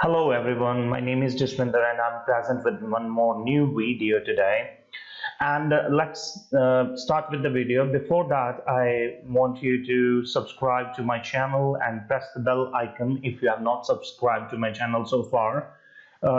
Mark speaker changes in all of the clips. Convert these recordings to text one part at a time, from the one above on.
Speaker 1: Hello everyone, my name is Jaswinder and I'm present with one more new video today. And let's start with the video. Before that, I want you to subscribe to my channel and press the bell icon if you have not subscribed to my channel so far,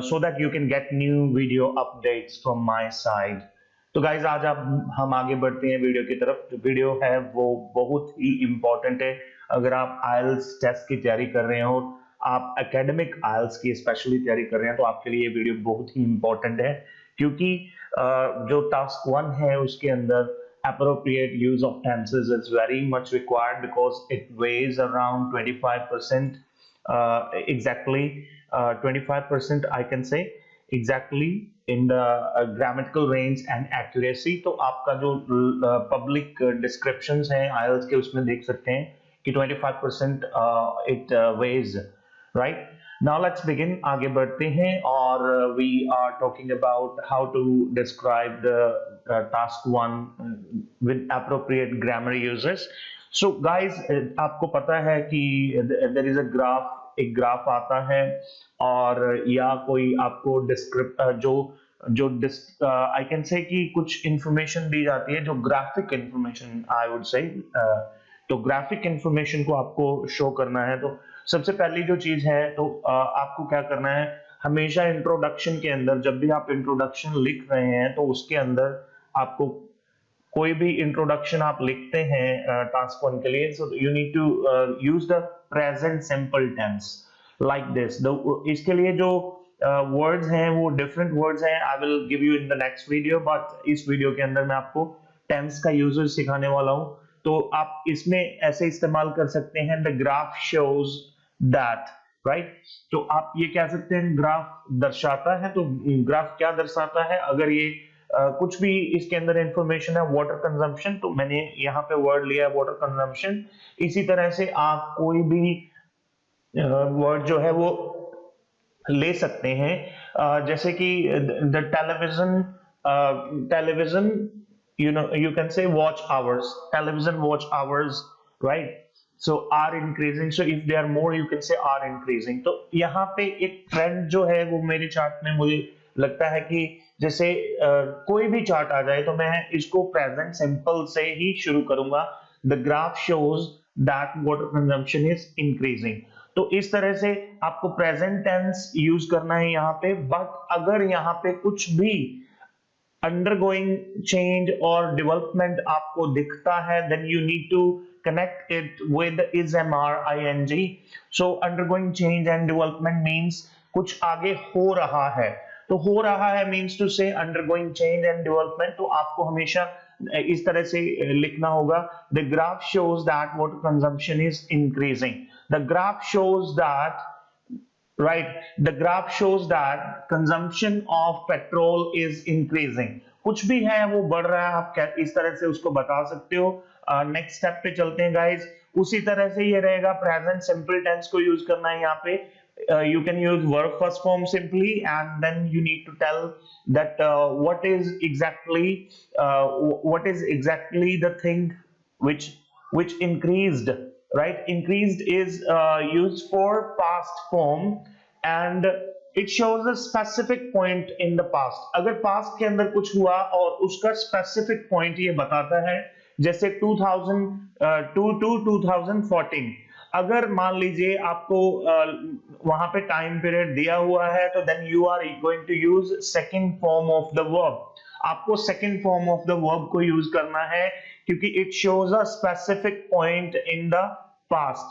Speaker 1: so that you can get new video updates from my side. तो guys आज आप हम आगे बढ़ते हैं video की तरफ। जो वीडियो है वो बहुत ही इम्पोर्टेंट है। अगर आप आइल्स टेस्ट की तैयारी कर रहे हो, आप एकेडमिक आइल्स की स्पेशली तैयारी कर रहे हैं, तो आपके लिए ये वीडियो बहुत ही इम्पोर्टेंट है, क्योंकि जो टास्क 1 है उसके अंदर appropriate use of tenses is very much required because it weighs around 25%, exactly 25% I can say exactly in the grammatical range and accuracy. तो आपका जो public descriptions हैं IELTS के उसमें देख सकते हैं कि 25% it weighs, right? Now let's begin. आगे बढ़ते हैं और we are talking about how to describe the task 1 with appropriate grammar uses. So guys, आपको पता है कि there is a graph, एक ग्राफ आता है और या कोई आपको जो आई कैन से कि कुछ इंफॉर्मेशन दी जाती है, जो graphic information I would say, तो ग्राफिक इंफॉर्मेशन को आपको शो करना है। तो सबसे पहली जो चीज है, तो आपको क्या करना है, हमेशा इंट्रोडक्शन के अंदर जब भी आप इंट्रोडक्शन लिख रहे हैं तो उसके अंदर आपको कोई भी इंट्रोडक्शन आप लिखते हैं टास्क 1 के लिए, so you need to use the present simple tense like this. इसके लिए जो वर्ड्स हैं वो डिफरेंट वर्ड्स हैं, I will give you in the next video, but इस वीडियो के अंदर मैं आपको टेंस का यूजेस सिखाने वाला हूं। तो आप इसमें ऐसे इस्तेमाल कर सकते हैं, the graph shows that, right? तो आप ये कह सकते हैं ग्राफ दर्शाता है। तो ग्राफ क्या दर्शाता है? अगर ये कुछ भी इसके अंदर इंफॉर्मेशन है, वाटर कंजम्पशन, तो मैंने यहाँ पे वर्ड लिया है वाटर कंजम्पशन। इसी तरह से आप कोई भी वर्ड जो है वो ले सकते हैं, जैसे कि the television you can say watch hours, television watch hours, right? So are increasing, so if they are more you can say are increasing. तो यहाँ पे एक ट्रेंड जो है वो मेरे चार्ट में मुझे लगता है कि जैसे कोई भी चार्ट आ जाए तो मैं इसको प्रेजेंट सिंपल से ही शुरू करूंगा। The graph shows that water consumption is increasing. तो इस तरह से आपको प्रेजेंट टेंस यूज करना है यहाँ पे। बट अगर यहाँ पे कुछ भी undergoing change or development आपको दिखता है, then you need to connect it with is ing. So undergoing change and development means कुछ आगे हो रहा है। तो हो रहा है means to say undergoing change and development। तो आपको हमेशा इस तरह से लिखना होगा, the graph shows that water consumption is increasing. The graph shows that, right, the graph shows that consumption of petrol is increasing. कुछ भी है वो बढ़ रहा है, आप क्या इस तरह से उसको बता सकते हो। नेक्स्ट स्टेप पे चलते हैं गाइज। उसी तरह से ये रहेगा, प्रेजेंट सिंपल टेंस को यूज करना है यहाँ पे। you can use verb first form simply and then you need to tell that what is exactly the thing which increased, right? Increased is used for past form and it shows a specific point in the past. अगर past के अंदर कुछ हुआ और उसका specific point ये बताता है, जैसे 2002 to 2014, अगर मान लीजिए आपको वहां पे टाइम पीरियड दिया हुआ है, तो then you are going to use second form of the verb. आपको second form of the verb को यूज करना है क्योंकि it shows a specific point in the past.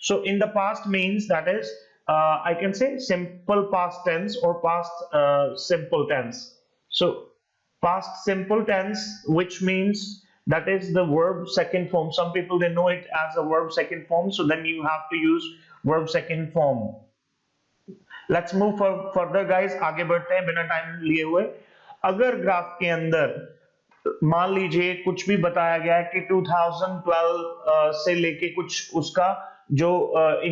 Speaker 1: So in the past means that is I can say simple past tense or past simple tense. So past simple tense, which means that is the verb second form. Some people they know it as a verb second form, so then you have to use verb second form. Let's move further guys, आगे बढ़ते हैं बिना time लिए हुए। अगर graph के अंदर मान लीजिए कुछ भी बताया गया है कि 2012 से लेके कुछ उसका जो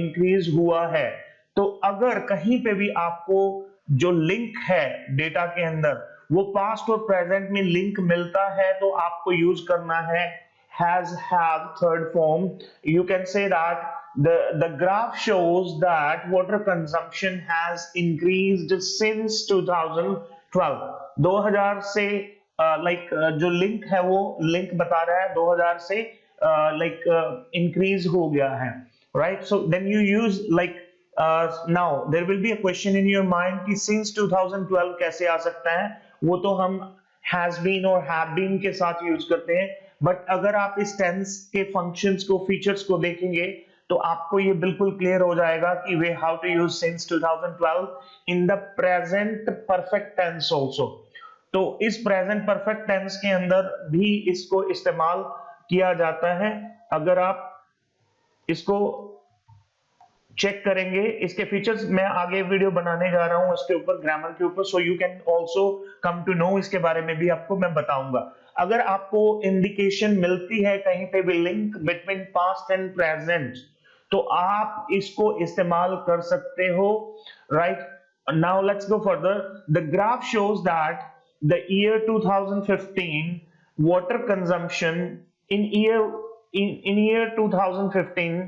Speaker 1: इंक्रीज हुआ है, तो अगर कहीं पे भी आपको जो लिंक है डेटा के अंदर वो पास्ट और प्रेजेंट में लिंक मिलता है, तो आपको यूज करना है has, have, third form. You can say that the graph shows that water consumption has increased since 2012. 2000 से जो लिंक है वो लिंक बता रहा है 2000 से increase हो गया है, right? So then you use now there will be a question in your mind कि since 2012 कैसे आ सकता है, वो तो हम has been और have been के साथ यूज करते हैं, बट अगर आप इस टेंस के फंक्शंस को फीचर्स को देखेंगे तो आपको ये बिल्कुल क्लियर हो जाएगा कि वे how to use since 2012 in the present perfect tense also. तो इस प्रेजेंट परफेक्ट टेंस के अंदर भी इसको इस्तेमाल किया जाता है। अगर आप इसको चेक करेंगे, इसके फीचर्स मैं आगे वीडियो बनाने जा रहा हूं इसके ऊपर, ग्रामर के ऊपर, so you can also come to know, इसके बारे में भी आपको मैं बताऊंगा। अगर आपको इंडिकेशन मिलती है कहीं पे भी link between past and present, तो आप इसको इस्तेमाल कर सकते हो, right? Now let's go further. The graph shows that the year 2015 water consumption in year 2015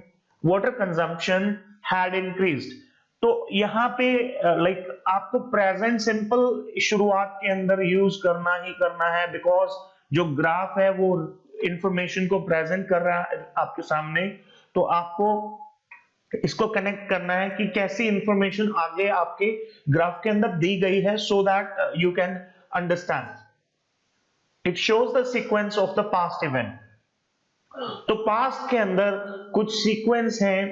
Speaker 1: water consumption had increased। तो यहाँ पे आपको प्रेजेंट सिंपल शुरुआत के अंदर यूज करना ही करना है, बिकॉज जो ग्राफ है वो इंफॉर्मेशन को प्रेजेंट कर रहा है आपके सामने। तो आपको इसको कनेक्ट करना है कि कैसी इंफॉर्मेशन आगे आपके ग्राफ के अंदर दी गई है, so that you can understand. It shows the sequence of the past event. तो पास्ट के अंदर कुछ सीक्वेंस हैं,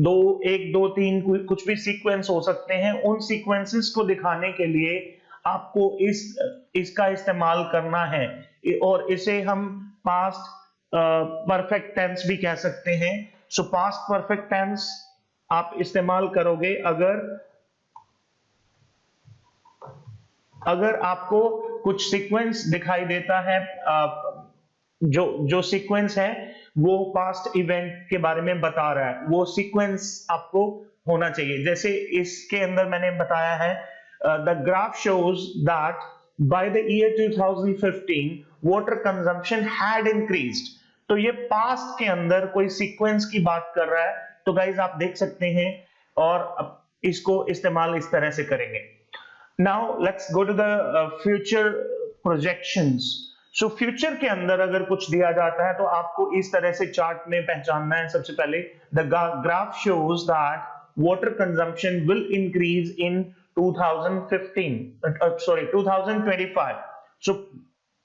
Speaker 1: 2 1 2 3 कुछ भी सीक्वेंस हो सकते हैं। उन सीक्वेंसेस को दिखाने के लिए आपको इसका इस्तेमाल करना है, और इसे हम पास्ट परफेक्ट टेंस भी कह सकते हैं। सो पास्ट परफेक्ट टेंस आप इस्तेमाल करोगे अगर आपको कुछ सीक्वेंस दिखाई देता है, जो सीक्वेंस है वो पास्ट इवेंट के बारे में बता रहा है, वो सीक्वेंस आपको होना चाहिए। जैसे इसके अंदर मैंने बताया है the graph shows that by the year 2015 water consumption had increased. तो ये पास्ट के अंदर कोई सीक्वेंस की बात कर रहा है। तो गाइज आप देख सकते हैं, और इसको इस्तेमाल इस तरह से करेंगे। Now let's go to the future projections. So future के अंदर अगर कुछ दिया जाता है तो आपको इस तरह से चार्ट में पहचानना है। सबसे पहले the graph shows that water consumption will increase in 2025। सो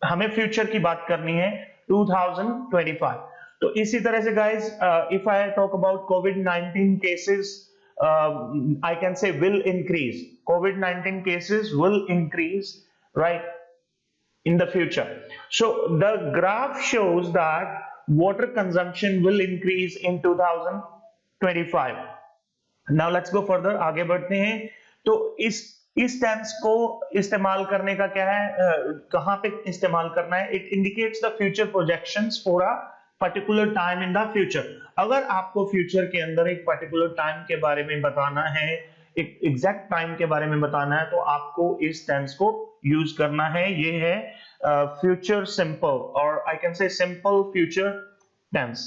Speaker 1: हमें फ्यूचर की बात करनी है 2025। तो इसी तरह से guys if I talk about covid cases, I can say will increase. COVID-19 cases will increase, right, in the future. So the graph shows that water consumption will increase in 2025. Now let's go further, आगे बढ़ते हैं। तो इस tense को इस्तेमाल करने का क्या है, कहाँ पे इस्तेमाल करना है? It indicates the future projections for a particular time in the future। अगर आपको फ्यूचर के अंदर एक पर्टिकुलर टाइम के बारे में बताना है, एक एग्जैक्ट टाइम के बारे में बताना है, तो आपको इस टेंस को यूज करना है। ये है फ्यूचर सिंपल, और I can say simple future tense,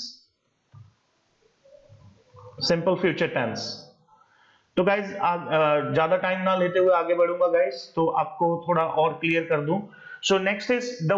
Speaker 1: simple future tense. तो गाइज ज्यादा टाइम ना लेते हुए आगे बढ़ूंगा गाइज, तो आपको थोड़ा और क्लियर कर दूं। So next is the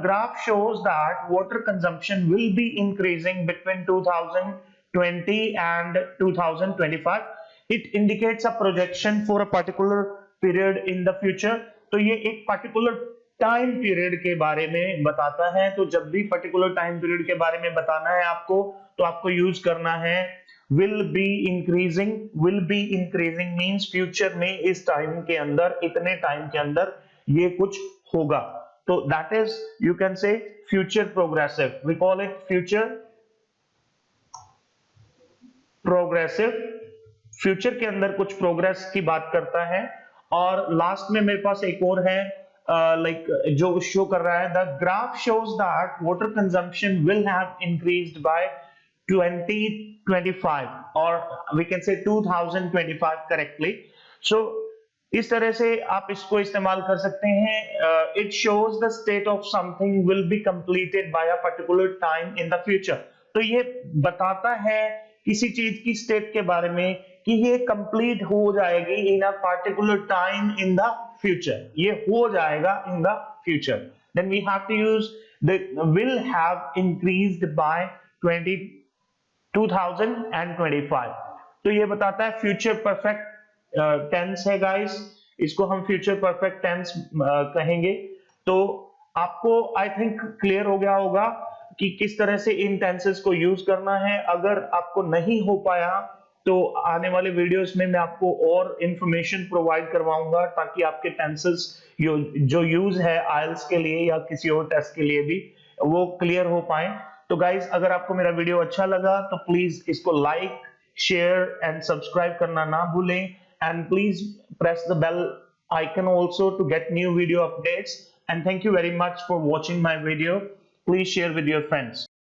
Speaker 1: graph shows that water consumption will be increasing between 2020 and 2025. It indicates a projection for a particular period in the future। तो ये एक particular टाइम पीरियड के बारे में बताता है। तो जब भी पर्टिकुलर टाइम पीरियड के बारे में बताना है आपको, तो आपको यूज करना है will be increasing। will be increasing means future में इस टाइम के अंदर, इतने टाइम के अंदर ये कुछ होगा। तो that is, you can say future progressive. We call it future progressive. Future के अंदर कुछ प्रोग्रेस की बात करता है। और लास्ट में मेरे पास एक और है, जो शो कर रहा है the graph shows that water consumption will have increased by 2025, और वी कैन से 2025 करेक्टली। सो इस तरह से आप इसको इस्तेमाल कर सकते हैं। It shows the state of something will be completed by a particular time in the future. तो ये बताता है किसी चीज की स्टेट के बारे में कि ये कंप्लीट हो जाएगी in a particular time in the future, ये हो जाएगा in the future, then we have to use the will have increased by 2025। तो ये बताता है फ्यूचर परफेक्ट टेंस है गाइस, इसको हम फ्यूचर परफेक्ट टेंस कहेंगे। तो आपको आई थिंक क्लियर हो गया होगा कि किस तरह से इन टेंसेस को यूज करना है। अगर आपको नहीं हो पाया तो आने वाले वीडियोस में मैं आपको और इंफॉर्मेशन प्रोवाइड करवाऊंगा ताकि आपके टेंसेस जो यूज है आइल्स के लिए या किसी और टेस्ट के लिए भी वो क्लियर हो पाए। तो गाइस अगर आपको मेरा वीडियो अच्छा लगा तो प्लीज इसको लाइक, शेयर एंड सब्सक्राइब करना ना भूलें, and please press the bell icon also to get new video updates, and thank you very much for watching my video. Please share with your friends.